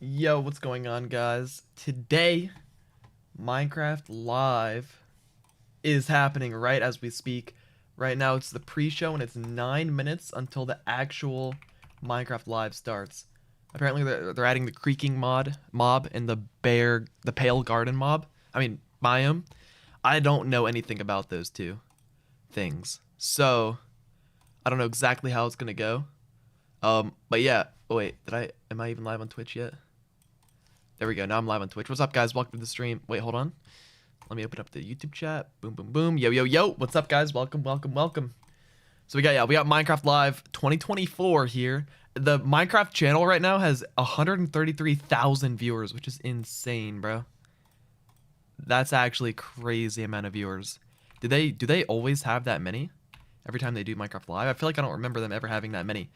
Yo, what's going on, guys? Today, Minecraft Live is happening right as we speak. Right now, it's the pre-show, and it's 9 minutes until the actual Minecraft Live starts. Apparently, they're adding the Creaking mob and the Pale Garden biome. I don't know anything about those two things, so I don't know exactly how it's gonna go. But yeah. Oh wait, am I even live on Twitch yet? There we go. Now I'm live on Twitch. What's up, guys? Welcome to the stream. Wait, hold on. Let me open up the YouTube chat. Boom, boom, boom. Yo, yo, yo. What's up, guys? Welcome, welcome, welcome. So we got Minecraft Live 2024 here. The Minecraft channel right now has 133,000 viewers, which is insane, bro. That's actually a crazy amount of viewers. Do they always have that many? Every time they do Minecraft Live? I feel like I don't remember them ever having that many.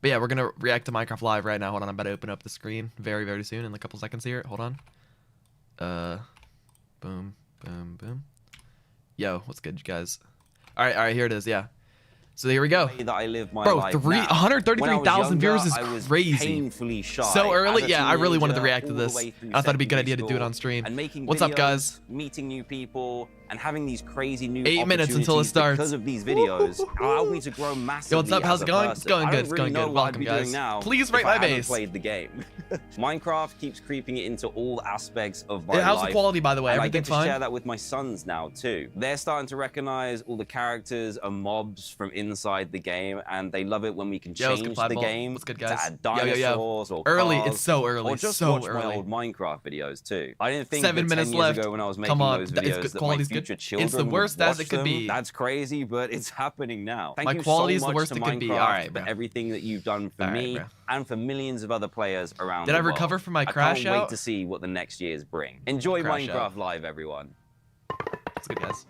But yeah, we're going to react to Minecraft Live right now. Hold on, I'm about to open up the screen very, very soon in a couple seconds here. Hold on. Boom, boom, boom. Yo, what's good, you guys? All right, here it is, yeah. So here we go. That I live my Bro, life 133,000 viewers is crazy. Painfully shy. So early? Yeah, I really wanted to react to this. I thought it'd be a good idea to do it on stream. What's up, guys? Meeting new people and having these crazy new 8 minutes until it starts. Because of these videos allow me to grow massively. Yo, what's up? How's it going? It's going good. It's going good. Welcome, guys. Please rate my base. Played the game. Minecraft keeps creeping it into all aspects of my life. How's the quality, by the way? Everything fine? I get to share that with my sons now too. They're starting to recognize all the characters and mobs from inside the game, and they love it when we can change the game to add dinosaurs or early. Cars, it's so early. Or just so watch early. my old Minecraft videos too. I didn't think 7 that 10 minutes years left. ago when I was making Come on, those videos that my future children it's the worst would as watch it could be. That's crazy, but it's happening now. Thank my you quality so is the worst much it to could be. Minecraft All right, for everything that you've done for me and for millions of other players around the world. Did I recover from my crash out? I can't wait to see what the next years bring. Enjoy Minecraft Live, everyone. That's good, guys.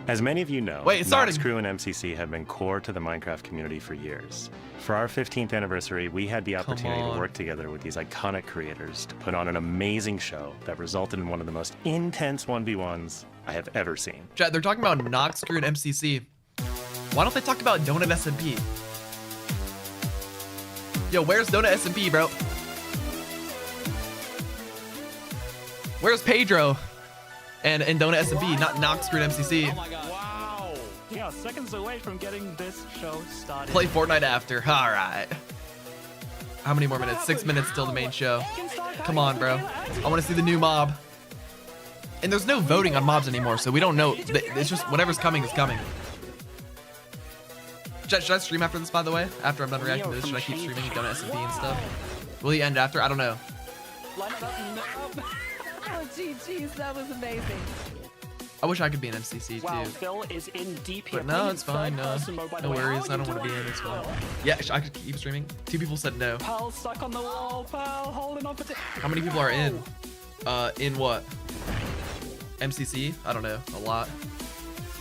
As many of you know, Nox Crew and MCC have been core to the Minecraft community for years. For our 15th anniversary, we had the opportunity to work together with these iconic creators to put on an amazing show that resulted in one of the most intense 1v1s I have ever seen. Chat, they're talking about Nox Crew and MCC. Why don't they talk about Donut SMP? Yo, where's Donut SMP, bro? Where's Pedro and Donut SMP, not Nox Crew and MCC? Oh my god. Wow. Yeah, seconds away from getting this show started. Play Fortnite after. All right. How many more minutes? 6 minutes till the main show. Come on, bro. I want to see the new mob. And there's no voting on mobs anymore, so we don't know. It's just whatever's coming is coming. Should I stream after this, by the way? After I'm done reacting to this, should I keep streaming Donut SMP and stuff? Will he end after? I don't know. Oh, geez, that was amazing. I wish I could be an MCC too. Wow, Phil is in deep here. But no, it's fine. No worries. I don't want to be in. It's fine. Yeah, I could keep streaming. 2 people said no. Pal stuck on the wall. Pal holding on for. How many people are in? In what? MCC? I don't know. A lot.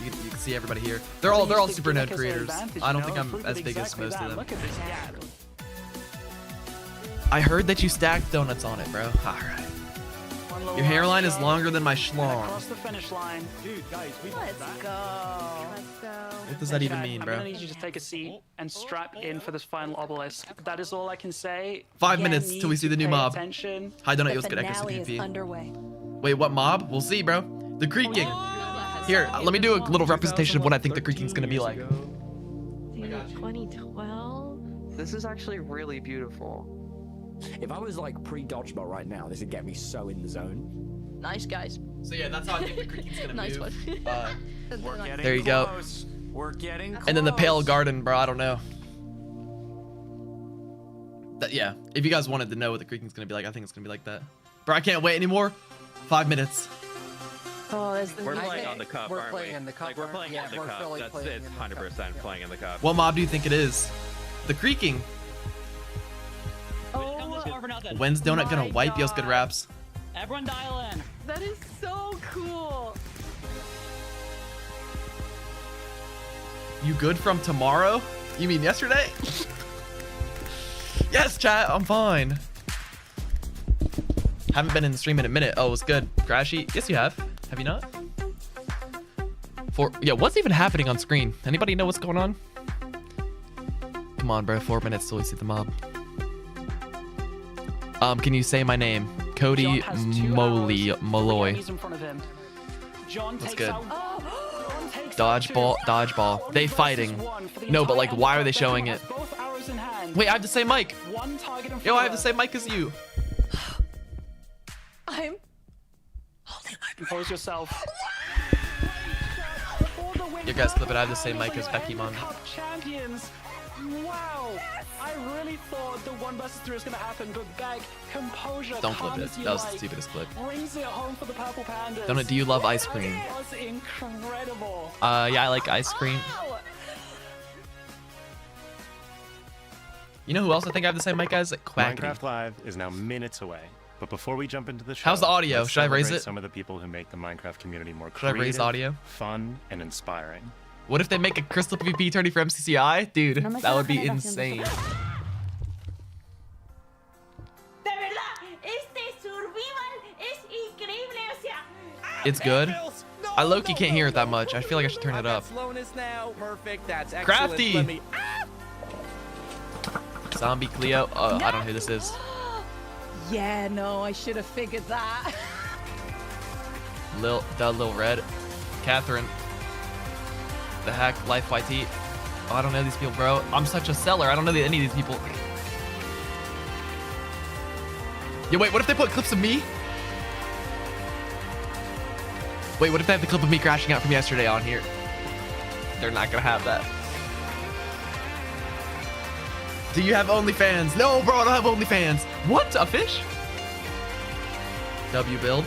You can see everybody here. They're all super node creators. I don't think I'm as big as most of them. Look at this. I heard that you stacked donuts on it, bro. All right. Your hairline is longer than my schlong. Across the finish line. Dude, guys, let's go. Let's go. What does that even mean, I'm bro? gonna need you to take a seat and strap in for this final obelisk. That is all I can say. 5 minutes till we see the new mob. Attention. Hi, Donut. You'll get Finale is underway. Wait, what mob? We'll see, bro. The Creaking. Here, let me do a little representation of what I think the Creaking's gonna be like. 2012. This is actually really beautiful. If I was like pre-dodgeball right now, this would get me so in the zone. Nice, guys. So yeah, that's how I think the Creaking's gonna Nice move. one. There you go. We're getting close. And then the Pale Garden, bro. I don't know. Yeah, if you guys wanted to know what the Creaking's gonna be like, I think it's gonna be like that. Bro, I can't wait anymore. 5 minutes. Oh, that's the We're playing on the cup, We're aren't playing we? in the cup. Like, we're playing in the cup. It's 100% playing in the cup. What mob do you think it is? The Creaking. Oh, When's Donut gonna wipe? Yo's good raps. Everyone dial in. that is so cool. You good from tomorrow? You mean yesterday? Yes, chat, I'm fine. Haven't been in the stream in a minute. Oh, it's good. Crashy? Yes, you have. Have you not? Yeah, what's even happening on screen? Anybody know what's going on? Come on, bro. 4 minutes till we see the mob. Can you say my name? Cody Malloy. That's good. Dodgeball, dodgeball. They fighting. No, but like, why are they showing it? Wait, I have the same mic. Yo, I have the same mic as you. I'm holding my breath. Compose yourself. You guys clip it. I have the same mic as Becky Mon. Champions. Wow. I really thought the 1 versus 3 was gonna happen, but like, composure. Don't clip it. That was the stupidest clip. Brings it home for the Purple Pandas. Donut, do you love ice cream? That was incredible. Yeah, I like ice cream. You know who else I think I have the same mic as? Quackity. Minecraft Live is now minutes away. But before we jump into the show, how's the audio? let's Should I raise celebrate it? Some of the people who make the Minecraft community more Should I creative, raise audio? fun, and inspiring. What if they make a Crystal PvP tourney for MCCI? Dude, that would be insane. It's good. I low-key can't hear it that much. I feel like I should turn it up. Crafty! Zombie Cleo. I don't know who this is. Yeah, no, I should have figured that. Lil Red. Catherine. The heck? Life YT. Oh, I don't know these people, bro. I'm such a seller. I don't know any of these people. Yo, wait, what if they put clips of me? Wait, what if they have the clip of me crashing out from yesterday on here? They're not gonna have that. Do you have OnlyFans? No, bro, I don't have OnlyFans. What? A fish? W build.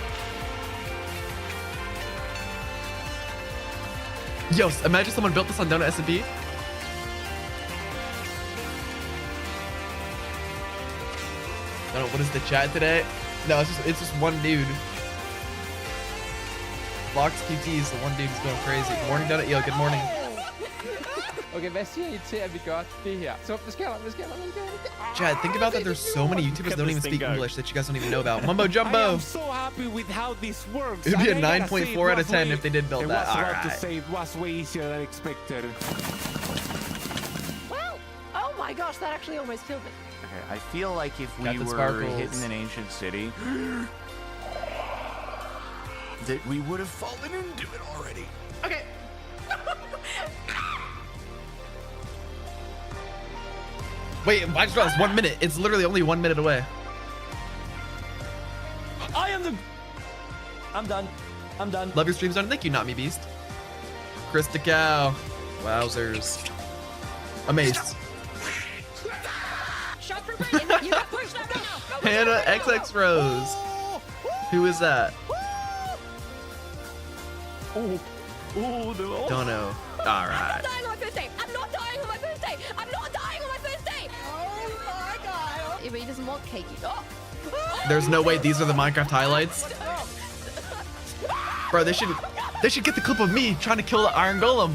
Yo, imagine someone built this on Donut SMP. Donut, what is the chat today? No, it's just one dude. Vox QT is the one dude who's going crazy. Good morning, Donut. Yo, good morning. Okay, hvad siger I til, at vi gør det her? Så hvad sker der? Chad, think about that. There's so many YouTubers that don't even speak English that you guys don't even know about. Mumbo Jumbo. I'm so happy with how this works. It would be a 9.4 out of 10 if they did build that. All right. To say it was way easier than expected. Well, oh my gosh, that actually almost killed me. Okay, I feel like if we Captain were Sparkles. hitting an ancient city, that we would have fallen into it already. Okay. Wait, I just realized 1 minute. It's literally only 1 minute away. I'm done. I'm done. Love your streams, Donut. Thank you, Not Me Beast. Krista Cow. Wowzers. Amaze. You got pushed up now. Hannah XX Rose. Who is that? Don't know. All right. I'm not dying on my first day. I'm not dying on my first day. I'm not dying on my first day. Oh my god. If he doesn't want cake, oh. There's no way these are the Minecraft highlights. Bro, they should get the clip of me trying to kill the Iron Golem.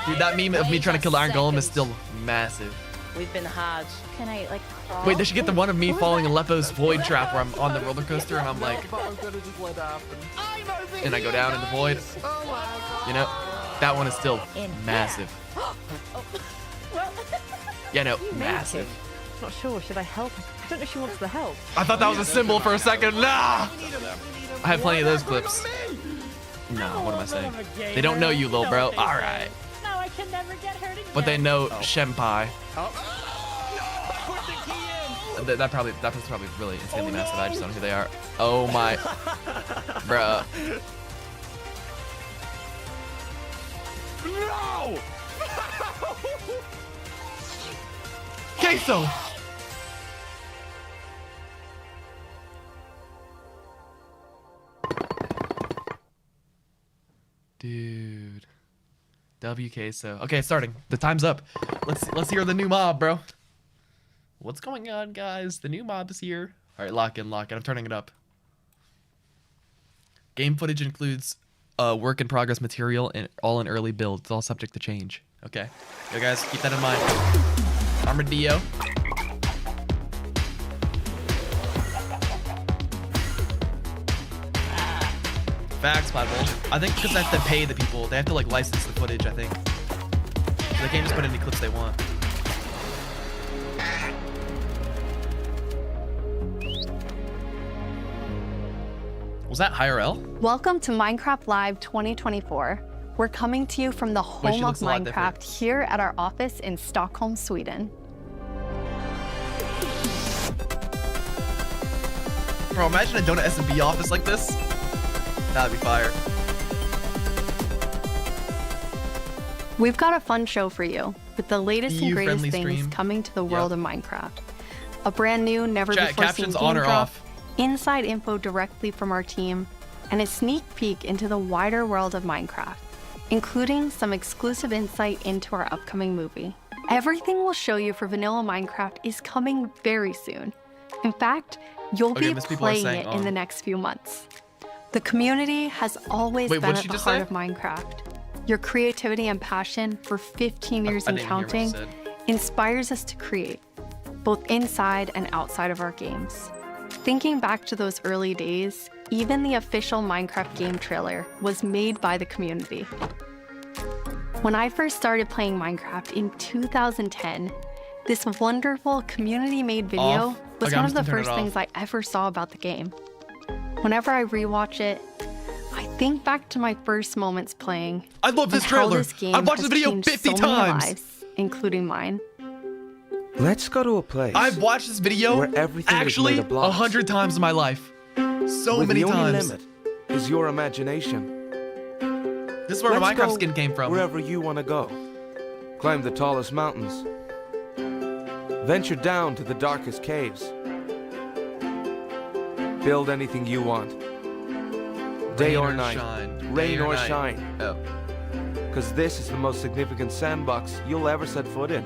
Dude, that meme of me trying to kill the Iron Golem is still massive. We've been hard. Can I like crawl? Wait, they should get the one of me falling in Leppo's void trap where I'm on the roller coaster and I'm like, and I go down in the void. You know, that one is still massive. Yeah, no, massive. Not sure. Should I help? I don't know if she wants the help. I thought that was a symbol for a second. Nah! I have plenty of those clips. No, what am I saying? They don't know you, little bro. All right. No, I can never get hurt again. But they know Shenpai. That's probably really insanely massive. I just don't know who they are. Oh my, bruh. No! Queso. Dude. W Queso. Okay, it's starting. The time's up. Let's hear the new mob, bro. What's going on, guys? The new mob is here. All right, lock in. I'm turning it up. Game footage includes work in progress material and all in early build. It's all subject to change. Okay. Yo, guys, keep that in mind. Armadillo. Facts, Platbull. I think because they have to pay the people. They have to, like, license the footage, I think. So they can't just put any clips they want. Was that IRL? Welcome to Minecraft Live 2024. We're coming to you from the home of Minecraft here at our office in Stockholm, Sweden. Bro, imagine a Donut S&B office like this. That'd be fire. We've got a fun show for you with the latest and greatest things stream. Coming to the world of Minecraft. A brand new, never-before-seen game on or drop, off? inside info directly from our team, and a sneak peek into the wider world of Minecraft, including some exclusive insight into our upcoming movie. Everything we'll show you for vanilla Minecraft is coming very soon. In fact, you'll be playing it in the next few months. The community has always been at the heart of Minecraft. Your creativity and passion for 15 years and counting inspires us to create, both inside and outside of our games. Thinking back to those early days, even the official Minecraft game trailer was made by the community. When I first started playing Minecraft in 2010, this wonderful community-made video was one of the first things I ever saw about the game. Whenever I rewatch it, I think back to my first moments playing. I love this trailer. I've watched the video 50 times, lives, including mine. Let's go to a place. I've watched this video where everything actually is made of blocks. 100 times in my life. So many the only times. limit is your imagination. This is where my Minecraft skin came from. Wherever you want to go. Climb the tallest mountains. Venture down to the darkest caves. Build anything you want. Day or night. Rain or shine. Oh. Because this is the most significant sandbox you'll ever set foot in.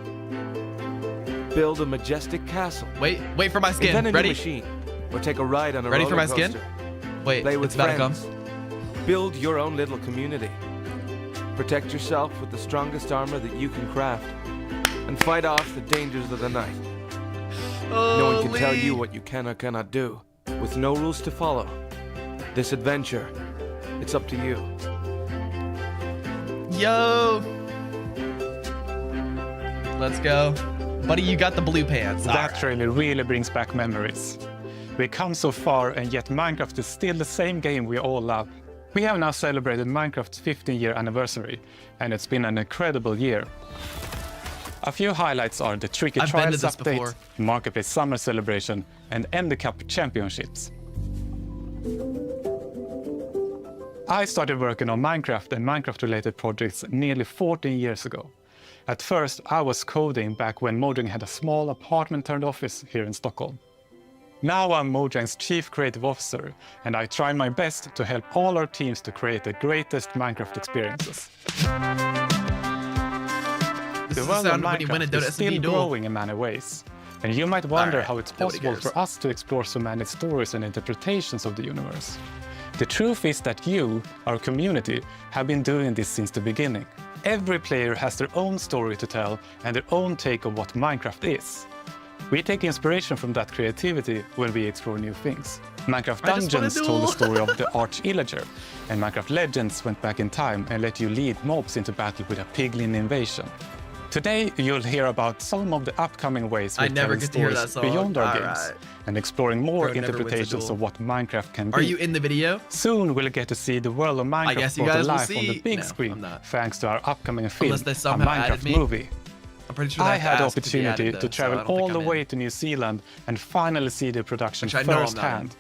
Build a majestic castle. Wait for my skin. Invent a Ready? New machine. Or take a ride on a Ready roller for my coaster. skin? Wait, Play with it's about to come. friends. Build your own little community. Protect yourself with the strongest armor that you can craft. And fight off the dangers of the night. No one can tell you what you can or cannot do. With no rules to follow. This adventure, it's up to you. Yo! Let's go. Buddy, you got the blue pants. That trailer really brings back memories. We've come so far, and yet Minecraft is still the same game we all love. We have now celebrated Minecraft's 15-year anniversary, and it's been an incredible year. A few highlights are the Tricky Trials update, Marketplace Summer Celebration, and Ender Cup Championships. I started working on Minecraft and Minecraft-related projects nearly 14 years ago. At first, I was coding back when Mojang had a small apartment-turned-office here in Stockholm. Now I'm Mojang's Chief Creative Officer, and I try my best to help all our teams to create the greatest Minecraft experiences. The world of Minecraft is still growing in many ways, and you might wonder how it's possible for us to explore so many stories and interpretations of the universe. The truth is that you, our community, have been doing this since the beginning. Every player has their own story to tell and their own take on what Minecraft is. We take inspiration from that creativity when we explore new things. Minecraft Dungeons told the story of the Arch-Illager, and Minecraft Legends went back in time and let you lead mobs into battle with a piglin invasion. Today, you'll hear about some of the upcoming ways we're telling stories beyond our games and exploring more interpretations of what Minecraft can be. Are you in the video? Soon, we'll get to see the world of Minecraft brought to life on the big screen, thanks to our upcoming film, a Minecraft movie. I'm pretty sure I had the opportunity to travel all the way to New Zealand and finally see the production firsthand.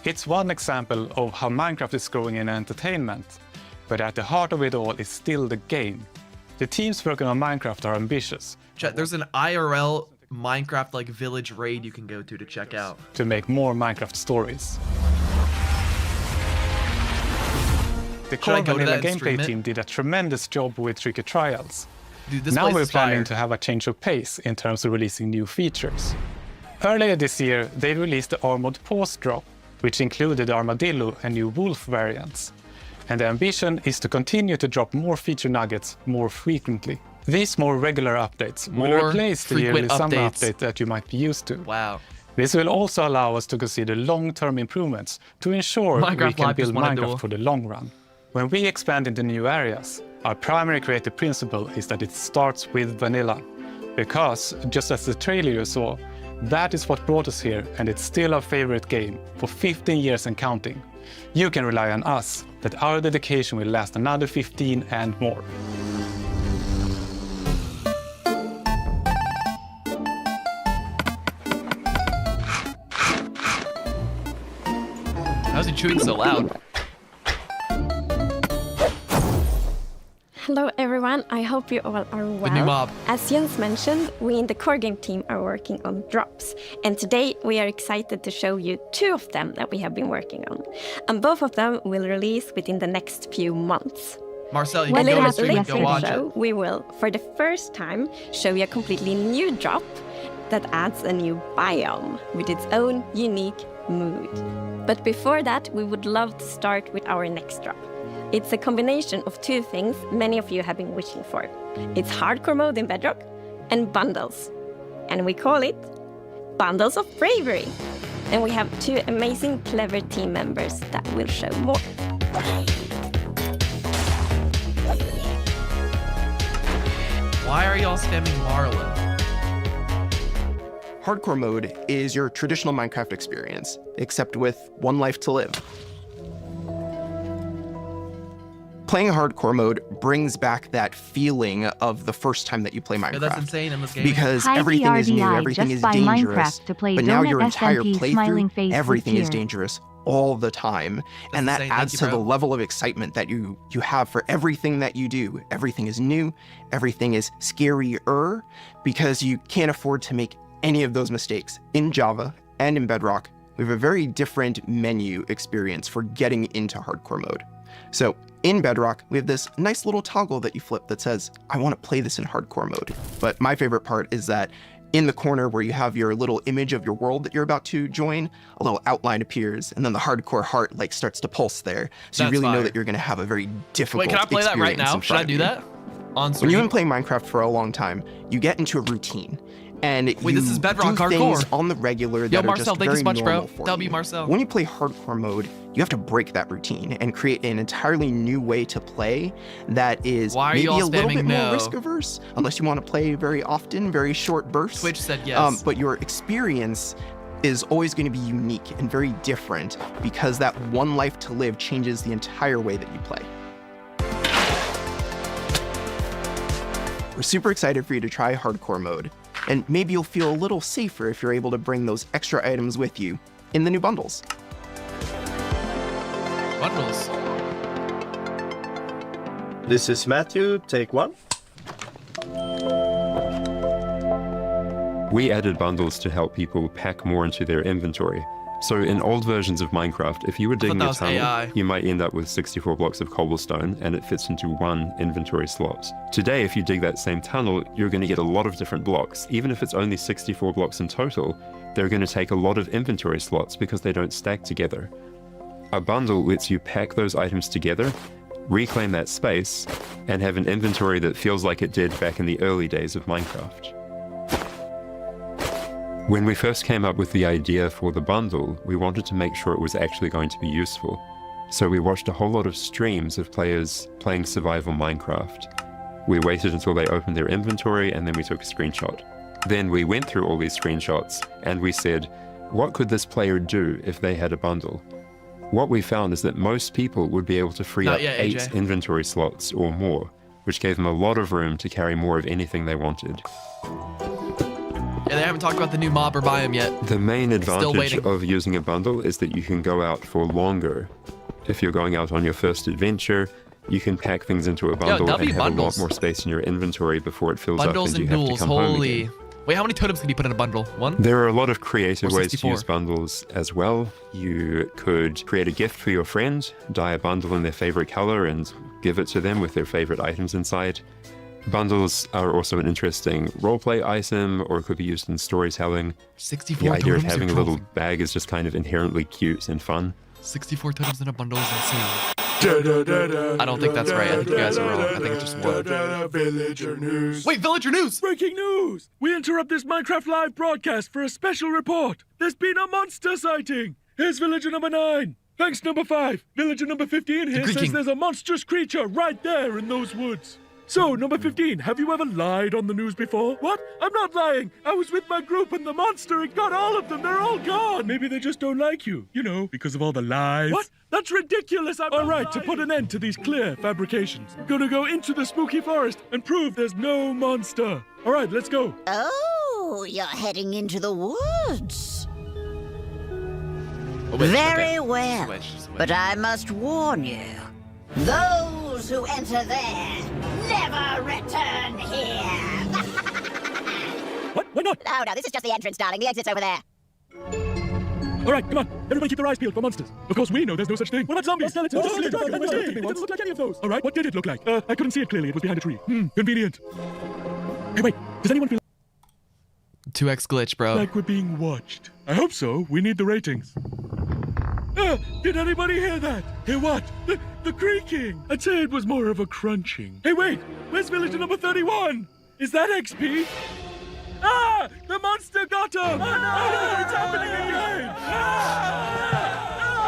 It's one example of how Minecraft is growing in entertainment, but at the heart of it all is still the game. The teams working on Minecraft are ambitious. Chat, there's an IRL Minecraft like village raid you can go to check out. To make more Minecraft stories. The core vanilla gameplay team did a tremendous job with Tricky Trials. Dude, now we're planning to have a change of pace in terms of releasing new features. Earlier this year, they released the Armored Paws drop, which included the Armadillo and new Wolf variants. And the ambition is to continue to drop more feature nuggets more frequently. These more regular updates will replace the yearly summer update that you might be used to. Wow. This will also allow us to consider long-term improvements to ensure we can build Minecraft for the long run. When we expand into new areas, our primary creative principle is that it starts with vanilla. Because, just as the trailer you saw, that is what brought us here, and it's still our favorite game for 15 years and counting. You can rely on us that our dedication will last another 15 and more. How's he chewing so loud? Hello everyone, I hope you all are well. The new mob. As Jens mentioned, we in the core game team are working on drops. And today we are excited to show you 2 of them that we have been working on. And both of them will release within the next few months. Marcel, you can go to the stream and go watch it. We will, for the first time, show you a completely new drop that adds a new biome with its own unique mood. But before that, we would love to start with our next drop. It's a combination of 2 things many of you have been wishing for. It's hardcore mode in Bedrock and bundles. And we call it Bundles of Bravery. And we have 2 amazing, clever team members that will show more. Why are y'all spamming Marlin? Hardcore mode is your traditional Minecraft experience, except with 1 life to live. Playing hardcore mode brings back that feeling of the first time that you play Minecraft. Yeah, that's insane in this game. Because everything is new, everything is dangerous, but now your entire playthrough, everything is dangerous all the time. And that adds to the level of excitement that you have for everything that you do. Everything is new, everything is scarier, because you can't afford to make any of those mistakes. In Java and in Bedrock, we have a very different menu experience for getting into hardcore mode. So in Bedrock, we have this nice little toggle that you flip that says, I want to play this in hardcore mode. But my favorite part is that in the corner where you have your little image of your world that you're about to join, a little outline appears, and then the hardcore heart like starts to pulse there. So you really know that you're going to have a very difficult experience. Wait, can I play that right now? Should I do that? On when you've been playing Minecraft for a long time, you get into a routine. And wait, this is Bedrock do hardcore. Things on the regular that Marcel, are just very much, normal bro. for W you. Marcel. When you play hardcore mode, you have to break that routine and create an entirely new way to play that is maybe a little bit more risk averse, unless you want to play very often, very short bursts. Twitch said yes. But your experience is always going to be unique and very different because that 1 life to live changes the entire way that you play. We're super excited for you to try hardcore mode. And maybe you'll feel a little safer if you're able to bring those extra items with you in the new bundles. Bundles. This is Matthew, take 1. We added bundles to help people pack more into their inventory. So in old versions of Minecraft, if you were digging a tunnel, you might end up with 64 blocks of cobblestone and it fits into 1 inventory slot. Today, if you dig that same tunnel, you're going to get a lot of different blocks. Even if it's only 64 blocks in total, they're going to take a lot of inventory slots because they don't stack together. A bundle lets you pack those items together, reclaim that space, and have an inventory that feels like it did back in the early days of Minecraft. When we first came up with the idea for the bundle, we wanted to make sure it was actually going to be useful. So we watched a whole lot of streams of players playing survival Minecraft. We waited until they opened their inventory and then we took a screenshot. Then we went through all these screenshots and we said, what could this player do if they had a bundle? What we found is that most people would be able to free up 8 inventory slots or more, which gave them a lot of room to carry more of anything they wanted. Yeah, they haven't talked about the new mob or biome yet. The main advantage of using a bundle is that you can go out for longer. If you're going out on your first adventure, you can pack things into a bundle and have a lot more space in your inventory before it fills up and you have to come home again. Wait, how many totems can you put in a bundle? 1? There are a lot of creative ways to use bundles as well. You could create a gift for your friend, dye a bundle in their favorite color and give it to them with their favorite items inside. Bundles are also an interesting roleplay item, or it could be used in storytelling. 64 the idea of having a little bag is just kind of inherently cute and fun. 64 totems in a bundle is insane. I don't think that's right. I think you guys are wrong. I think it's just 1. Villager news. Wait, villager news! Breaking news! We interrupt this Minecraft live broadcast for a special report. There's been a monster sighting. Here's villager number 9. Thanks, number 5. Villager number 15 here says there's a monstrous creature right there in those woods. So, number 15, have you ever lied on the news before? What? I'm not lying. I was with my group and the monster, it got all of them. They're all gone. Maybe they just don't like you. You know, because of all the lies. What? That's ridiculous. All right, to put an end to these clear fabrications, I'm gonna go into the spooky forest and prove there's no monster. All right, let's go. Oh, you're heading into the woods. Oh, wait, Very okay. well, Switch. but I must warn you. Those who enter there never return here. What? Why not? Oh, no, this is just the entrance, darling. The exit's over there. All right, come on. Everybody keep their eyes peeled for monsters. Of course, we know there's no such thing. What about zombies? Skeletons? It didn't look like any of those. All right, what did it look like? I couldn't see it clearly. It was behind a tree. Convenient. Hey, wait. Does anyone feel 2x glitch, bro? like we're being watched? I hope so. We need the ratings. Did anybody hear that? Hear what? The creaking. I'd say it was more of a crunching. Hey, wait. Where's villager number 31? Is that XP? Ah! The monster got him! Oh, no! It's happening again!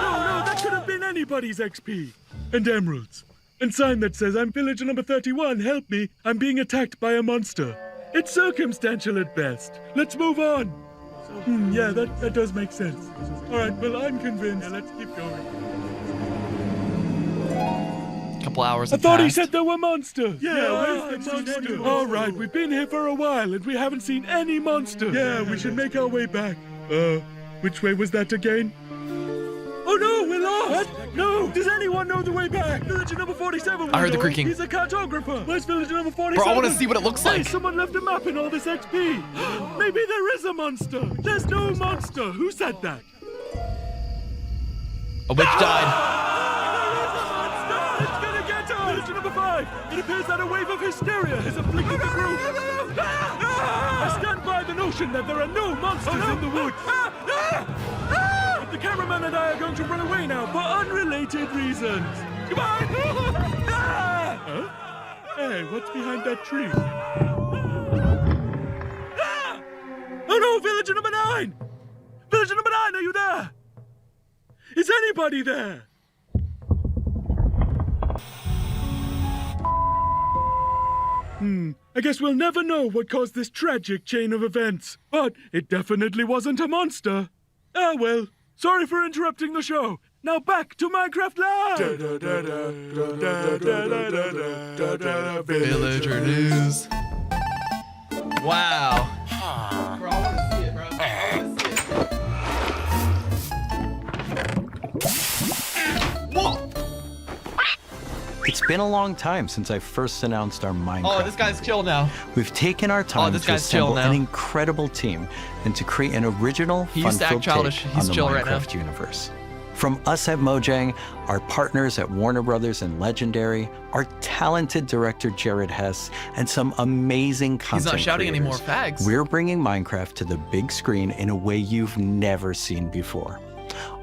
No, that could have been anybody's XP. And emeralds. And sign that says, I'm villager number 31, help me. I'm being attacked by a monster. It's circumstantial at best. Let's move on. Yeah, that does make sense. All right, well, I'm convinced. Yeah, let's keep going. Couple hours I have thought he passed. said there were monsters. Yeah, where's the monster? All right, we've been here for a while and we haven't seen any monsters. Yeah, we should make our way back. Which way was that again? Oh no, we're lost! What? No! Does anyone know the way back? Villager number 47. I heard the creaking. He's a cartographer. Where's villager number 47? Bro, I want to see what it looks Hey, like. someone left a map in all this XP. Maybe there is a monster. There's no monster. Who said that? A witch died. It's gonna get us! Villager number 5. It appears that a wave of hysteria has afflicted the group. I stand by the notion that there are no monsters in the woods. But the cameraman and I are going to run away now for unrelated reasons. Goodbye! Huh? Hey, what's behind that tree? Oh no, villager number 9! Villager number 9, are you there? Is anybody there? I guess we'll never know what caused this tragic chain of events. But it definitely wasn't a monster. Ah, well. Sorry for interrupting the show. Now back to Minecraft Live! Villager news. Wow. Bro, I want to see it, bro. Whoa! It's been a long time since I first announced our Minecraft. Oh, this guy's chill now. We've taken our time to assemble an incredible team and to create an original, fun-filled take on the Minecraft universe. From us at Mojang, our partners at Warner Brothers and Legendary, our talented director Jared Hess, and some amazing content He's not shouting creators, any more fags. We're bringing Minecraft to the big screen in a way you've never seen before.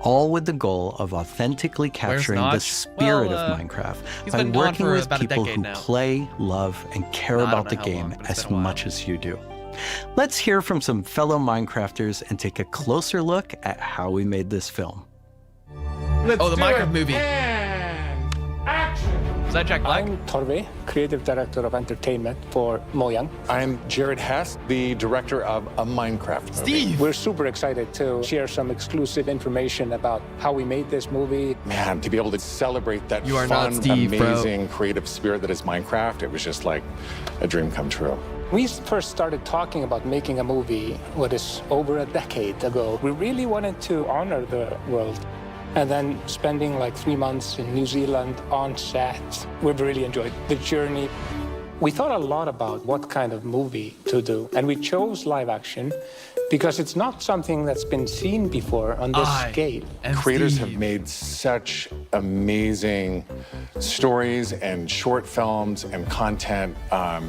All with the goal of authentically capturing the spirit of Minecraft by working with people who play, love, and care about the game as much as you do. Let's hear from some fellow Minecrafters and take a closer look at how we made this film. The Minecraft movie. Is that Jack Black? I'm Torve, creative director of entertainment for Mojang. I'm Jared Hess, the director of a Minecraft movie. Steve! We're super excited to share some exclusive information about how we made this movie. Man, to be able to celebrate that fun, amazing, creative spirit that is Minecraft, it was just like a dream come true. We first started talking about making a movie, what is over a decade ago. We really wanted to honor the world. And then spending like 3 months in New Zealand on set, we've really enjoyed the journey. We thought a lot about what kind of movie to do, and we chose live action because it's not something that's been seen before on this scale. Creators have made such amazing stories and short films and content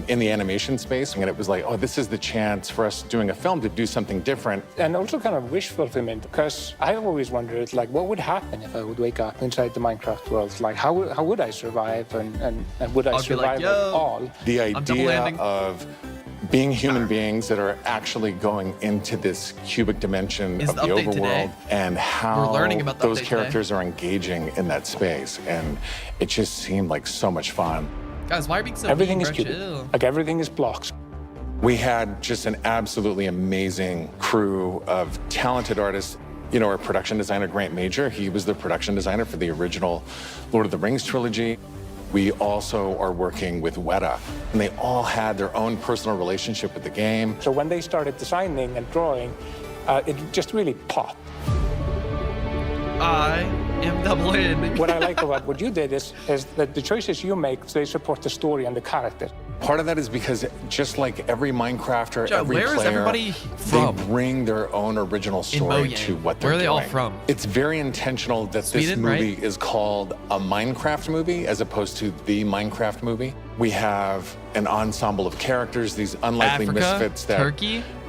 in the animation space, and it was like, oh, this is the chance for us doing a film to do something different. And also kind of wish fulfillment, because I always wondered, like, what would happen if I would wake up inside the Minecraft world? Like, how would I survive, and would I survive at all? The idea of being human beings that are actually going into this cubic dimension of the overworld and how those characters are engaging in that space. And it just seemed like so much fun. Guys, why are you being so everything mean, is cubic. Like everything is blocks. We had just an absolutely amazing crew of talented artists. You know, our production designer, Grant Major, he was the production designer for the original Lord of the Rings trilogy. We also are working with Weta, and they all had their own personal relationship with the game. So when they started designing and drawing, it just really popped. I am double in. What I like about what you did is that the choices you make, they support the story and the character. Part of that is because just like every Minecrafter, every where player, is everybody from? They bring their own original story to what they're doing. Where are they all from? It's very intentional that Sweden, this movie is called a Minecraft movie as opposed to the Minecraft movie. We have an ensemble of characters, these unlikely misfits that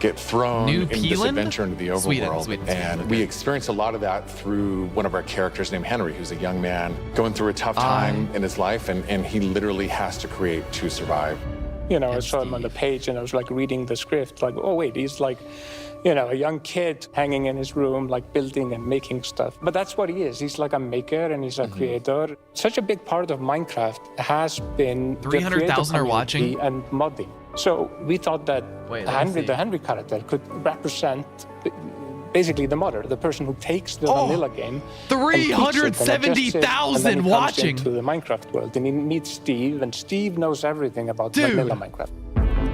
get thrown in this adventure into the overworld. And we experience a lot of that through one of our characters named Henry, who's a young man going through a tough time in his life, and he literally has to create to survive. You know, I saw him on the page and I was like reading the script, like, oh wait, he's like, you know, a young kid hanging in his room, like building and making stuff. But that's what he is. He's like a maker and he's a creator. Such a big part of Minecraft has been 300,000 are watching and modding. So we thought that the Henry character could represent basically the modder, the person who takes the vanilla game. 370,000 watching into the Minecraft world, and he meets Steve, and Steve knows everything about vanilla Minecraft.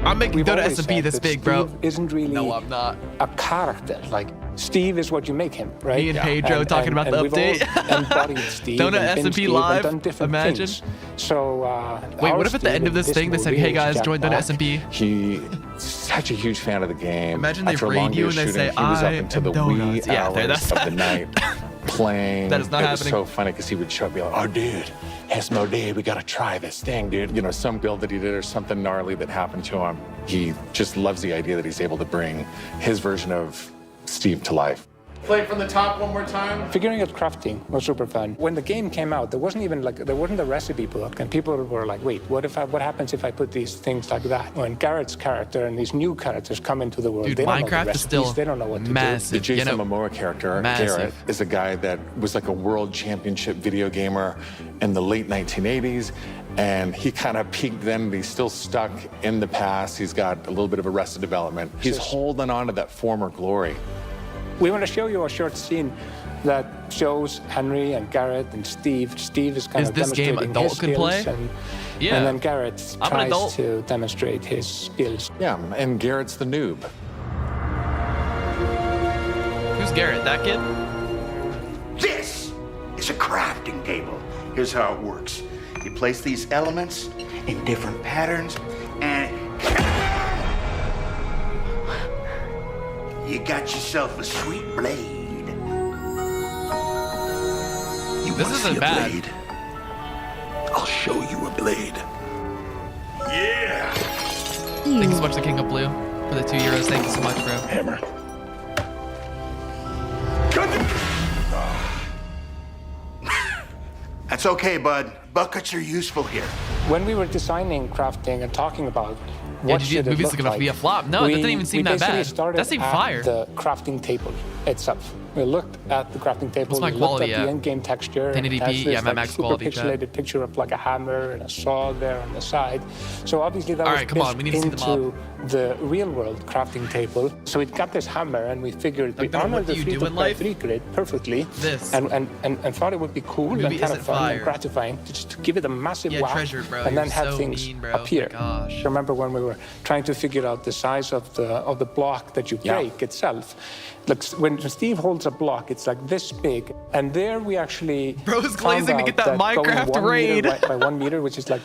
I'm making Dota SMP this big, bro. Steve isn't really I'm not. a character. Like, Steve is what you make him, right? Me and Pedro talking about the update. We've all embodied Steve. Dota SMP live. Imagine. Things. So, wait, what if at the end of this thing they said, "Hey guys, join Dota SMP"? He's such a huge fan of the game. Imagine they raid you and they say, he was up into the wee hours of the night playing. That is not happening. It was so funny because he would show up and be like, "Oh, dude, Esmodee, we gotta try this thing, dude." You know, some build that he did or something gnarly that happened to him. He just loves the idea that he's able to bring his version of Steve to life. Play it from the top one more time. Figuring out crafting was super fun. When the game came out, there wasn't a recipe book, and people were like, "Wait, what happens if I put these things like that?" When Garrett's character and these new characters come into the world, dude, they don't Minecraft know the is still they don't know what massive. The Jason Momoa character, Garrett, is a guy that was like a world championship video gamer in the late 1980s. And he kind of peaked then, but he's still stuck in the past. He's got a little bit of Arrested Development. He's holding on to that former glory. We want to show you a short scene that shows Henry and Garrett and Steve. Steve is kind of demonstrating this game adult his can play? skills, and then Garrett I'm tries to demonstrate his skills. Yeah, and Garrett's the noob. Who's Garrett? That kid? This is a crafting table. Here's how it works. You place these elements in different patterns, and you got yourself a sweet blade. This isn't bad. Blade? I'll show you a blade. Yeah. Thank you so much to King of Blue for the €2. Thank you so much, bro. Hammer. That's okay, bud. Buckets are useful here. When we were designing crafting and talking about what should it look gonna like, be a flop. No, that didn't even seem that bad. That seemed fire. The crafting table itself. We looked at the crafting table. What's my we quality looked at the in-game texture. 1080p, yeah, my max quality. Pixelated picture of like a hammer and a saw there on the side. So obviously that was come on, we need to see the mob. The real-world crafting table. So it got this hammer, and we figured we honored the 3x3 grid perfectly. And thought it would be cool and kind of fun and gratifying to give it a massive wow, and then have things appear. Gosh. Remember when we were trying to figure out the size of the block that you break itself? Like when Steve holds a block, it's like this big, and there we actually Bro's glazing to get that Minecraft raid by 1 meter, which is like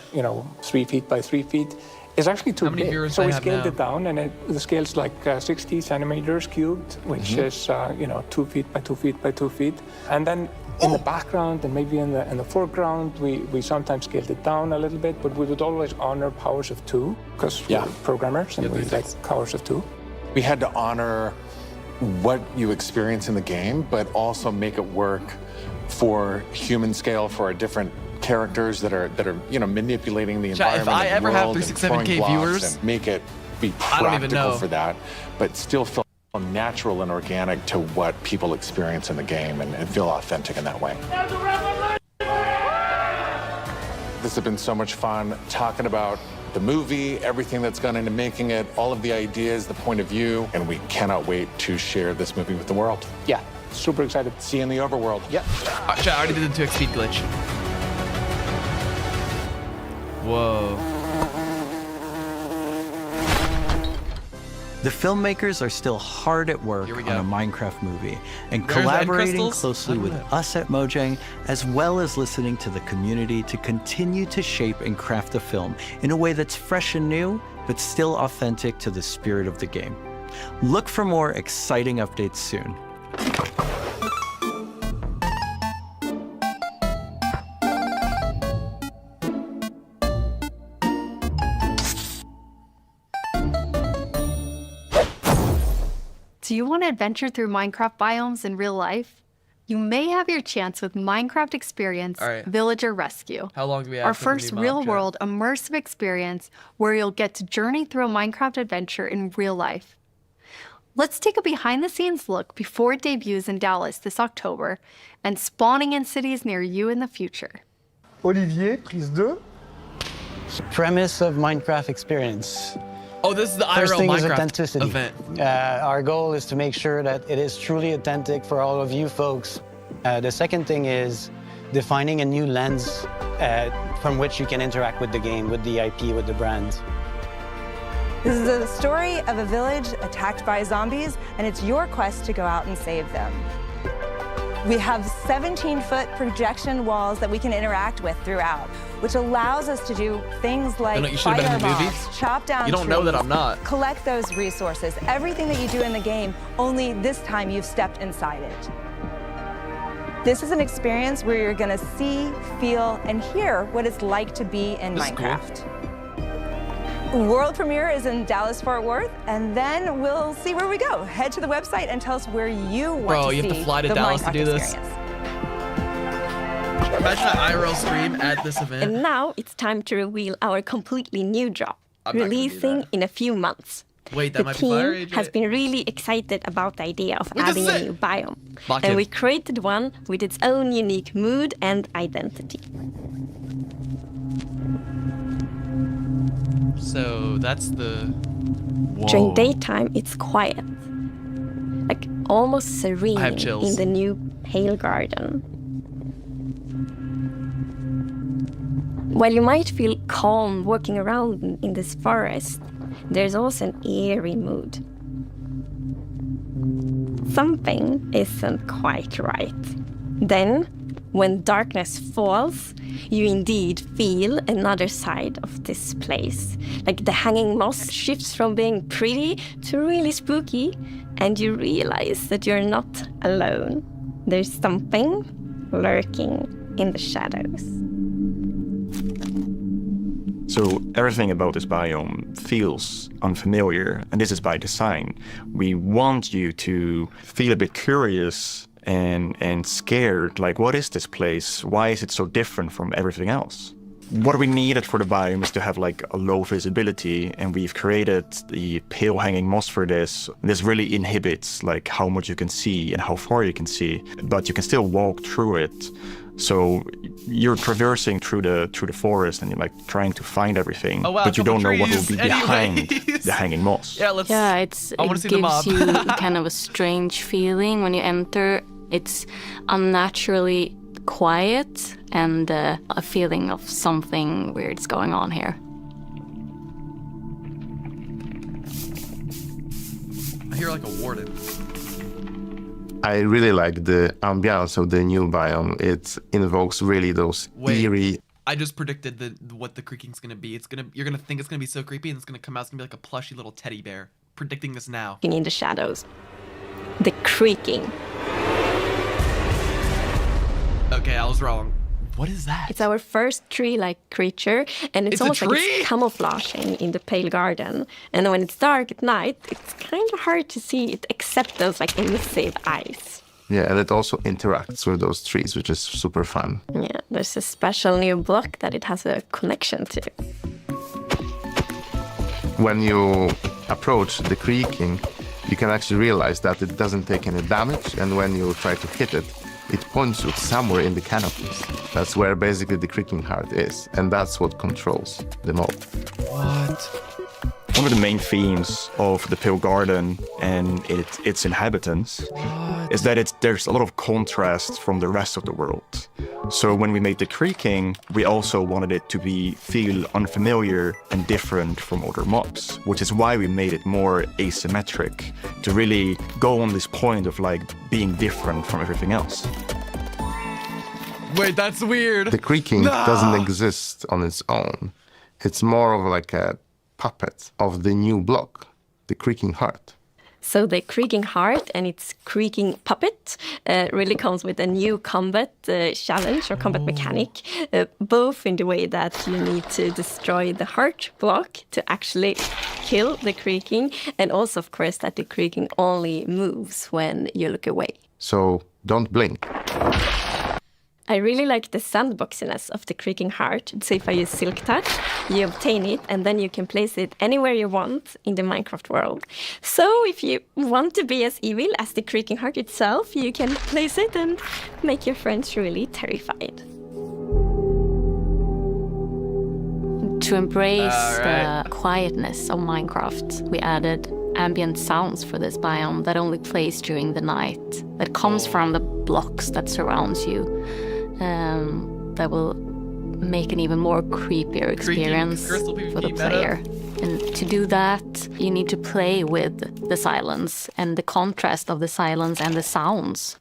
3 feet by 3 feet. Is actually too big. So we scaled it down, and the scale's like 60 centimeters cubed, which is 2 feet by 2 feet by 2 feet. And then in the background and maybe in the foreground, we sometimes scaled it down a little bit, but we would always honor powers of 2 because we're programmers and we like powers of 2. We had to honor what you experience in the game, but also make it work for human scale for our different characters that are manipulating the environment. If I ever have 367K viewers, and make it be practical for that, but still feel natural and organic to what people experience in the game and feel authentic in that way. This has been so much fun talking about the movie, everything that's gone into making it, all of the ideas, the point of view, and we cannot wait to share this movie with the world. Yeah, super excited. See you in the overworld. Yeah. I already did the 2x speed glitch. Whoa. The filmmakers are still hard at work on a Minecraft movie and collaborating closely with us at Mojang, as well as listening to the community to continue to shape and craft the film in a way that's fresh and new, but still authentic to the spirit of the game. Look for more exciting updates soon. Do you want to adventure through Minecraft biomes in real life? You may have your chance with Minecraft Experience Villager Rescue. How long do we have? Our first real-world immersive experience where you'll get to journey through a Minecraft adventure in real life. Let's take a behind-the-scenes look before it debuts in Dallas this October and spawning in cities near you in the future. Olivier, prise 2. Premise of Minecraft Experience. Oh, this is the First IRL thing is Minecraft authenticity. event. Our goal is to make sure that it is truly authentic for all of you folks. The second thing is defining a new lens from which you can interact with the game, with the IP, with the brand. This is the story of a village attacked by zombies, and it's your quest to go out and save them. We have 17-foot projection walls that we can interact with throughout, which allows us to do things like fight our mobs, chop down trees. You don't know that I'm not. Collect those resources. Everything that you do in the game, only this time you've stepped inside it. This is an experience where you're going to see, feel, and hear what it's like to be in Minecraft. World premiere is in Dallas-Fort Worth, and then we'll see where we go. Head to the website and tell us where you want to see you have to fly to the Dallas to Minecraft do this. experience. Imagine an IRL stream at this event. And now it's time to reveal our completely new drop, releasing in a few months. Wait, that might be fire, AJ? The team has been really excited about the idea of adding a new biome. And we created one with its own unique mood and identity. So that's the... During daytime, it's quiet. Like almost serene in the new pale garden. While you might feel calm walking around in this forest, there's also an eerie mood. Something isn't quite right. Then, when darkness falls, you indeed feel another side of this place. Like the hanging moss shifts from being pretty to really spooky, and you realize that you're not alone. There's something lurking in the shadows. So everything about this biome feels unfamiliar, and this is by design. We want you to feel a bit curious and scared, like, what is this place? Why is it so different from everything else? What we needed for the biome is to have like a low visibility, and we've created the pale hanging moss for this. This really inhibits like how much you can see and how far you can see, but you can still walk through it. So you're traversing through the forest and you're like trying to find everything, but you don't know what will be behind the hanging moss. It gives you kind of a strange feeling when you enter. It's unnaturally quiet and a feeling of something weird's going on here. I hear like a warden. I really like the ambiance of the new biome. It invokes really those eerie... I just predicted what the creaking's gonna be. You're gonna think it's gonna be so creepy, and it's gonna come out. It's gonna be like a plushy little teddy bear. Predicting this now. In the shadows, the creaking. Okay, I was wrong. What is that? It's our first tree-like creature, and it's almost like it's camouflaging in the pale garden. And when it's dark at night, it's kind of hard to see it, except those like emissive eyes. Yeah, and it also interacts with those trees, which is super fun. Yeah, there's a special new block that it has a connection to. When you approach the creaking, you can actually realize that it doesn't take any damage, and when you try to hit it, it points you somewhere in the canopies. That's where basically the Creaking Heart is, and that's what controls the mob. What? One of the main themes of the Pale Garden and its inhabitants is that there's a lot of contrast from the rest of the world. So when we made the Creaking, we also wanted it to feel unfamiliar and different from other mobs, which is why we made it more asymmetric, to really go on this point of like being different from everything else. Wait, that's weird. The Creaking doesn't exist on its own. It's more of like a puppet of the new block, the Creaking Heart. So the Creaking Heart and its Creaking puppet really comes with a new combat challenge or combat mechanic, both in the way that you need to destroy the heart block to actually kill the Creaking, and also, of course, that the Creaking only moves when you look away. So don't blink. I really like the sandboxiness of the Creaking Heart. So if I use Silk Touch, you obtain it, and then you can place it anywhere you want in the Minecraft world. So if you want to be as evil as the Creaking Heart itself, you can place it and make your friends really terrified. To embrace the quietness of Minecraft, we added ambient sounds for this biome that only plays during the night, that comes from the blocks that surrounds you. That will make an even more creepier experience for the player. And to do that, you need to play with the silence and the contrast of the silence and the sounds.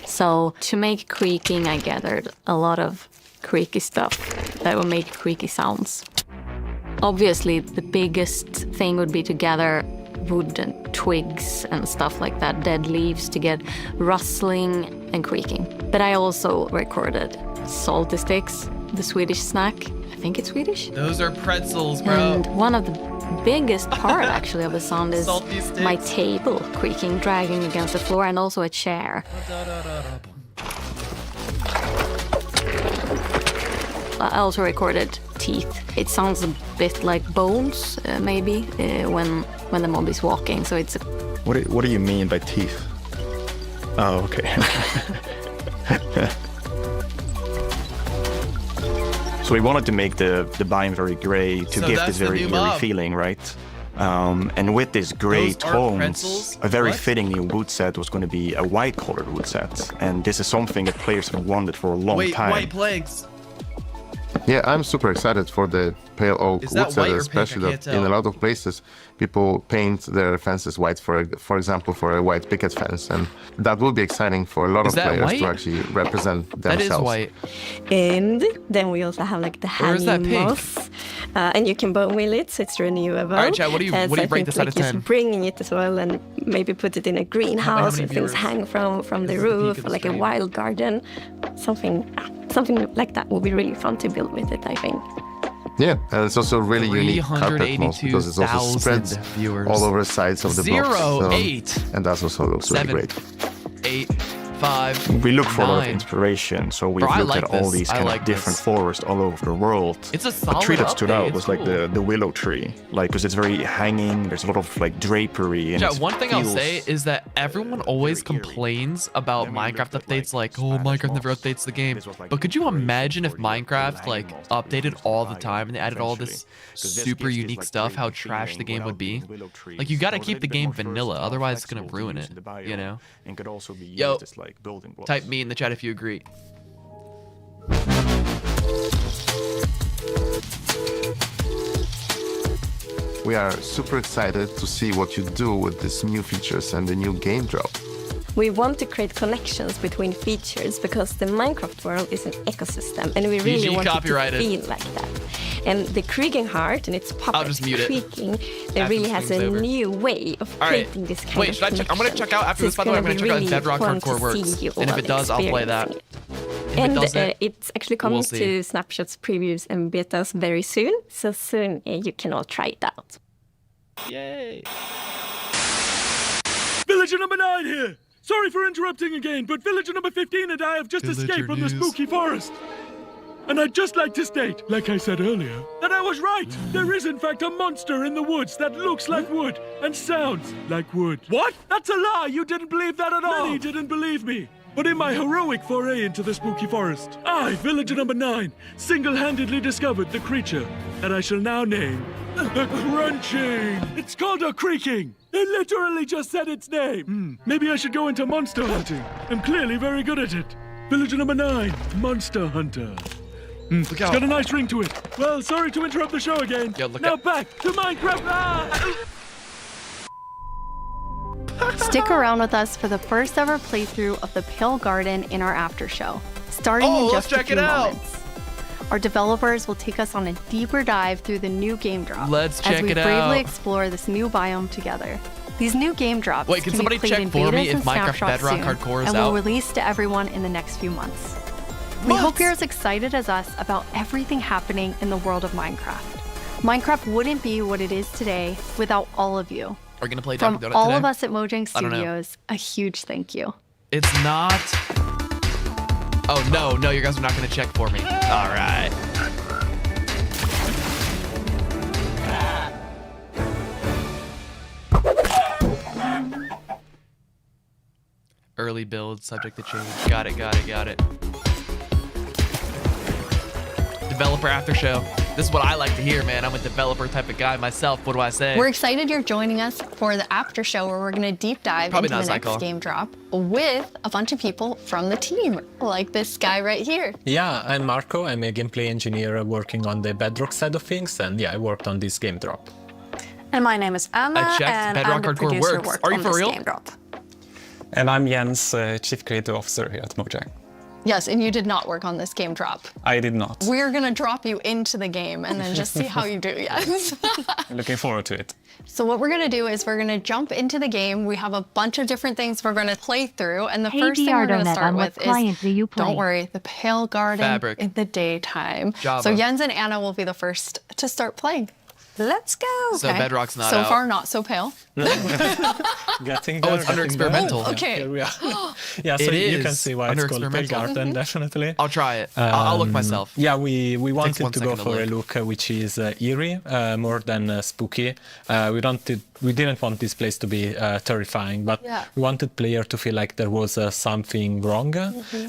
So to make Creaking, I gathered a lot of creaky stuff that will make creaky sounds. Obviously, the biggest thing would be to gather wood and twigs and stuff like that, dead leaves, to get rustling and creaking. But I also recorded salty sticks, the Swedish snack. I think it's Swedish. Those are pretzels, bro. And one of the biggest part actually of the sound is my table creaking, dragging against the floor, and also a chair. I also recorded teeth. It sounds a bit like bones, maybe, when the mob is walking. So it's. What do you mean by teeth? Oh, okay. So we wanted to make the biome very gray to give this very eerie feeling, right? And with this gray tones, a very fitting new wood set was going to be a white-colored wood set. And this is something that players have wanted for a long time. White planks. Yeah, I'm super excited for the pale oak wood set, especially that in a lot of places people paint their fences white, for example, for a white picket fence, and that will be exciting for a lot of players to actually represent themselves. That is white. And then we also have like the hanging moss, and you can bone wheel it, so it's renewable. All right, Chad, what do you rate this out of 10? Just bringing it as well, and maybe put it in a greenhouse where things hang from the roof, or like a wild garden, something like that will be really fun to build with it, I think. Yeah, and it's also really unique carpet moss because it's also spread all over the sides of the box. And that also looks really great. 8, 5, we look for 9. a lot of inspiration, so we've looked at all these kind of different forests all over the world. It's a solid tree that stood out was cool. like the willow tree, like because it's very hanging. There's a lot of like drapery. And yeah, one thing I'll say is that everyone always complains about Minecraft updates, like, oh, Minecraft never updates the game. But could you imagine if Minecraft like updated all the time and they added all this super unique stuff? How trash the game would be. Like, you gotta keep the game vanilla, otherwise it's gonna ruin it. You know? Yo, type me in the chat if you agree. We are super excited to see what you do with these new features and the new game drop. We want to create connections between features because the Minecraft world is an ecosystem, and we really want it to feel like that. And the Creaking Heart and its puppet Creaking, it really has a new way of creating this kind of connection. I'm going to check out after this, by the way, I'm going to check out if Bedrock Hardcore works. And if it does, I'll play that. And it's actually coming to Snapshots, previews, and betas very soon. So soon you can all try it out. Yay! Villager number 9 here! Sorry for interrupting again, but villager number 15 and I have just escaped from the spooky forest. And I'd just like to state, like I said earlier, that I was right. There is in fact a monster in the woods that looks like wood and sounds like wood. What? That's a lie. You didn't believe that at all. Many didn't believe me. But in my heroic foray into the spooky forest, I, villager number 9, single-handedly discovered the creature that I shall now name the Crunching. It's called a Creaking. It literally just said its name. Maybe I should go into monster hunting. I'm clearly very good at it. Villager number 9, Monster Hunter. It's got a nice ring to it. Well, sorry to interrupt the show again. Yo, look now back to Minecraft. Stick around with us for the first ever playthrough of the Pale Garden in our after show, starting in just a few moments. Our developers will take us on a deeper dive through the new game drop as we bravely explore this new biome together. These new game drops can somebody be played check in for me betas if and Minecraft snapshots Bedrock soon, Hardcore is and out? will release to everyone in the next few months. We hope you're as excited as us about everything happening in the world of Minecraft. Minecraft wouldn't be what it is today without all of you. Are we gonna play From Dunkin' Donut all today? of us at Mojang Studios, a huge thank you. It's not. Oh no, you guys are not gonna check for me. All right. Early build, subject to change. Got it. Developer after show. This is what I like to hear, man. I'm a developer type of guy myself. What do I say? We're excited you're joining us for the after show where we're going to deep dive into the next game drop with a bunch of people from the team, like this guy right here. Yeah, I'm Marco. I'm a gameplay engineer working on the Bedrock side of things, and yeah, I worked on this game drop. And my name is Anna, I checked. and Bedrock I'm the Hardcore producer works. worked Are you on for this real? game drop. And I'm Jens, Chief Creative Officer here at Mojang. Yes, and you did not work on this game drop. I did not. We're going to drop you into the game and then just see how you do, yes. Looking forward to it. So what we're going to do is we're going to jump into the game. We have a bunch of different things we're going to play through. And the first thing we're going to start with is, don't worry, the Pale Garden in the daytime. Java. So Jens and Anna will be the first to start playing. Let's go. So Bedrock's not so out. far, not so pale. Getting there, it's under experimental. Okay. Here we are. Yeah, so you can see why it's called Pale Garden, definitely. I'll try it. I'll look myself. Yeah, we wanted to go for a look which is eerie, more than spooky. We didn't want this place to be terrifying, but we wanted player to feel like there was something wrong,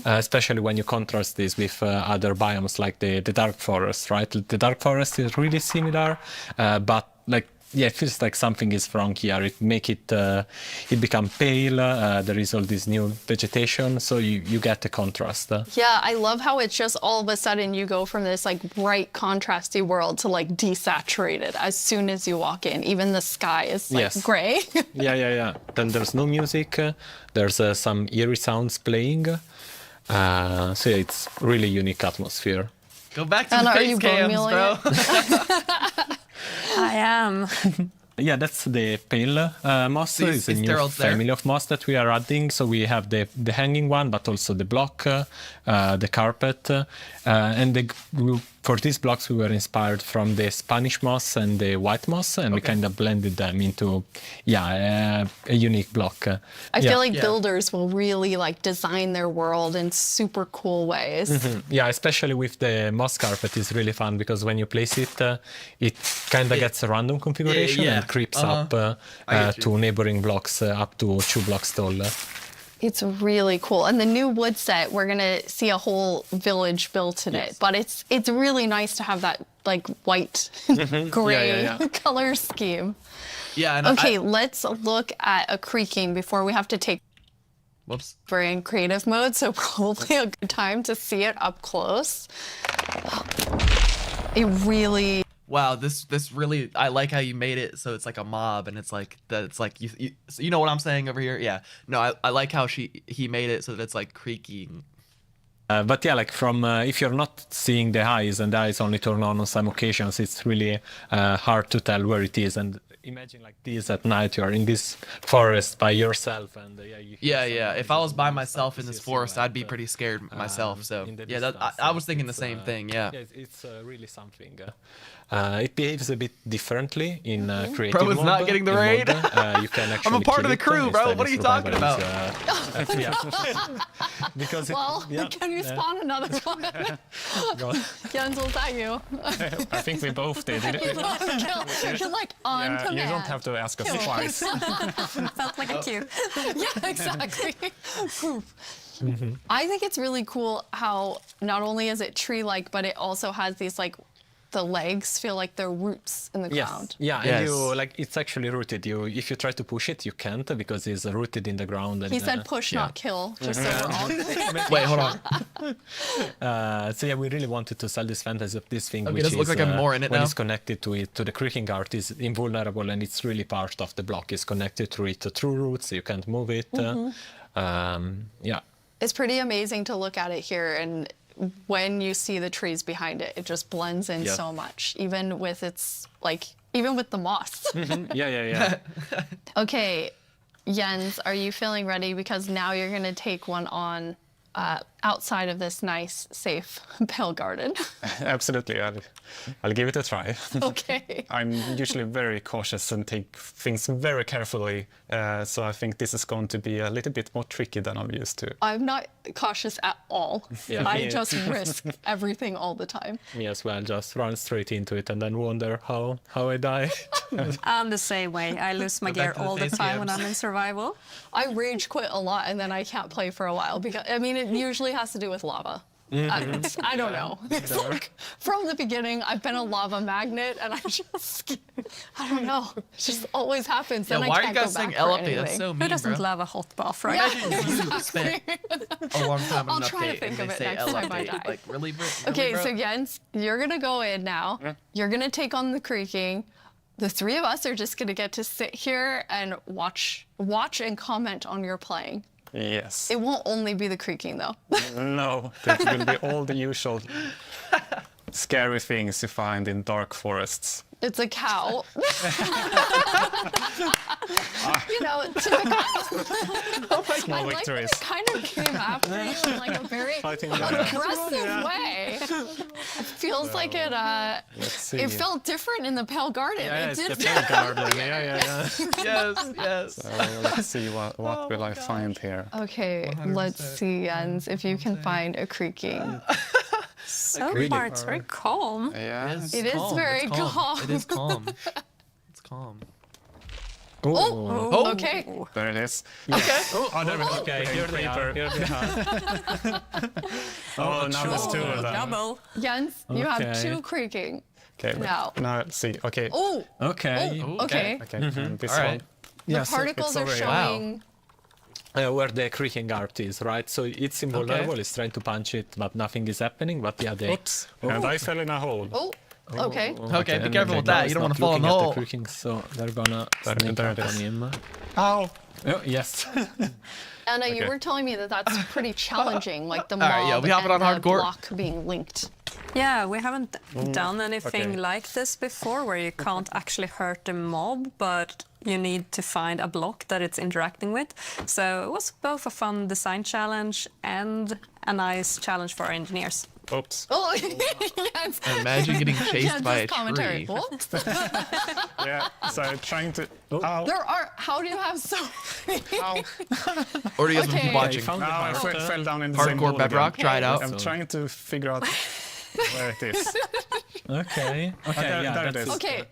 especially when you contrast this with other biomes like the Dark Forest, right? The Dark Forest is really similar, but like, yeah, it feels like something is wrong here. It become pale. There is all this new vegetation, so you get a contrast. Yeah, I love how it's just all of a sudden you go from this like bright, contrasty world to like desaturated as soon as you walk in. Even the sky is like gray. Yeah. Then there's no music. There's some eerie sounds playing. So yeah, it's really unique atmosphere. Go back to the face cams, bro. I am. Yeah, that's the pale moss. It's a new family of moss that we are adding. So we have the hanging one, but also the block, the carpet. And for these blocks, we were inspired from the Spanish moss and the white moss, and we kind of blended them into, a unique block. I feel like builders will really like design their world in super cool ways. Yeah, especially with the moss carpet is really fun because when you place it, it kind of gets a random configuration and creeps up to neighboring blocks up to 2 blocks tall. It's really cool. And the new wood set, we're going to see a whole village built in it. But it's really nice to have that like white, gray color scheme. Yeah. And okay, let's look at a creaking before we have to take. Whoops. We're in creative mode, so probably a good time to see it up close. It really... Wow, this really, I like how you made it so it's like a mob and it's like you know what I'm saying over here? Yeah. No, I like how he made it so that it's like creaking. But yeah, like from if you're not seeing the eyes and the eyes only turn on some occasions, it's really hard to tell where it is. And imagine like this at night, you're in this forest by yourself, and If I was by myself in this forest, I'd be pretty scared myself. So yeah, I was thinking the same thing. Yeah, it's really something. It behaves a bit differently in creative Bro, it's mode. not getting the raid. You can actually. I'm a part of the crew, bro. What are you talking about? Because can you spawn another one? Jens, was that you? I think we both did. You're like on command. You don't have to ask us twice. Felt like a cue. Yeah, exactly. I think it's really cool how not only is it tree-like, but it also has these like the legs feel like they're roots in the ground. Yeah, and you like it's actually rooted. If you try to push it, you can't because it's rooted in the ground. And, He said push, not kill, just so we're all clear. Wait, hold on. So yeah, we really wanted to sell this fantasy of this thing, Okay, which does it look is, like I'm more in it when now? it's connected to it, to the creaking art, is invulnerable, and it's really part of the block. It's connected to it through roots, so you can't move it. Yeah. It's pretty amazing to look at it here, and when you see the trees behind it, it just blends in so much, even with its even with the moss. Yeah. Okay, Jens, are you feeling ready? Because now you're going to take one on outside of this nice, safe pale garden. Absolutely, I'll give it a try. Okay. I'm usually very cautious and take things very carefully, so I think this is going to be a little bit more tricky than I'm used to. I'm not cautious at all. Yeah. I just risk everything all the time. Me as well, just run straight into it and then wonder how I die. I'm the same way. I lose my gear all the time when I'm in survival. I rage quit a lot and then I can't play for a while because, I mean, it usually has to do with lava. I don't know. It's like, from the beginning, I've been a lava magnet, and I don't know. It just always happens. Yeah, Then why I are you can't guys go saying back for LFA? anything. That's so mean, Who doesn't bro. love a hot bath, right? Imagine you spent a long time on I'll an try to update think and of they it say next time I LFA. die. Like, really, bro? Okay, Really, so bro? Jens, you're gonna go in now. You're gonna take on the creaking. The three of us are just gonna get to sit here and watch and comment on your playing. Yes. It won't only be the creaking though. No, there will be all the usual scary things you find in dark forests. It's a cow. You know, Small I like that victories. it kind of came after you in like a very aggressive way. It feels like it it felt different in the pale garden. Yeah, it it's did the pale garden. Yeah. Yes. So let's see what will I find here. Okay, let's see, Jens, if you can find a creaking. So far, it's very calm. Yeah. It is very calm. It is calm. It's calm. Oh, okay. There it is. Okay. Oh, there we go. Okay, here they are. Oh, now there's two of them. Double. Jens, you have Okay. two creaking. Okay, Now. now let's see. Okay. Oh, Okay. okay. Okay. And this All right. one. The Yes, particles it's are over here. showing. Where the creaking art is, right? So it's invulnerable. Okay. It's trying to punch it, but nothing is happening. But yeah, they. Oops. And I fell in a hole. Oh, okay. Okay, be and careful the with that. guy You is don't want not to fall in the looking at hole. creaking, so they're gonna There sneak it up on is. him. Ow. Oh, yes. Anna, you Okay. were telling me that that's pretty challenging, like the All mob right, yeah, we hop it on and the hardcore. block being linked. Yeah, we haven't done anything okay. like this before where you can't actually hurt the mob, but you need to find a block that it's interacting with. So it was both a fun design challenge and a nice challenge for our engineers. Oops. Oh, yes. Imagine getting chased Yeah, by a just commentary. tree. Whoops. Yeah. So I'm trying to. Ow. There are. How do you have so many? Or do you guys Okay. been watching? No, I fell down in the same Hardcore hole bedrock. again. Try it out. I'm trying to figure out where it is. Okay. Okay. there- Yeah. there it that's is. Okay,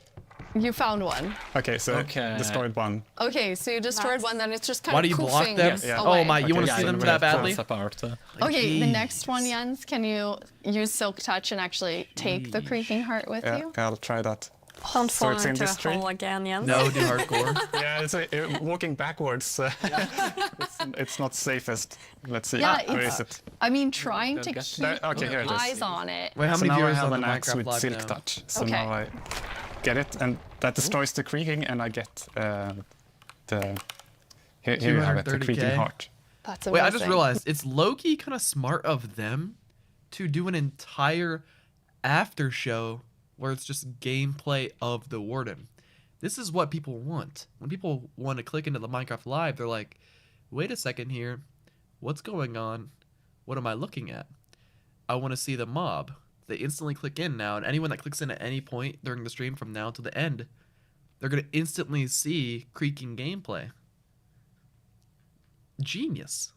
you found one. Okay, so Okay. destroyed one. Okay, so you destroyed one, then it's just kind Why of do you block poofing them? Yeah. away. Oh my, you want to Okay, see so them we that have badly? falls apart. Okay, the Jeez. next one, Jens, can you use Silk Touch and actually take the creaking heart with Yeah, you? I'll try that. Don't So fall it's in into a this tree? hole again, Jens. No, do hardcore. Yeah, it's walking backwards. It's not safest. Let's see. Yeah, Where it's- is it? I mean, trying to There- keep okay, here it is. eyes on it. Wait, how So many now I viewers have on the an axe Minecraft with Live silk now? touch. So Okay. now I get it, and that destroys the creaking, and I get the. Here you have it, the 230K. creaking heart. That's amazing. Wait, I just realized it's low-key kind of smart of them to do an entire after show where it's just gameplay of the Warden. This is what people want. When people want to click into the Minecraft Live, they're like, wait a second here. What's going on? What am I looking at? I want to see the mob. They instantly click in now, and anyone that clicks in at any point during the stream from now to the end, they're going to instantly see creaking gameplay. Genius.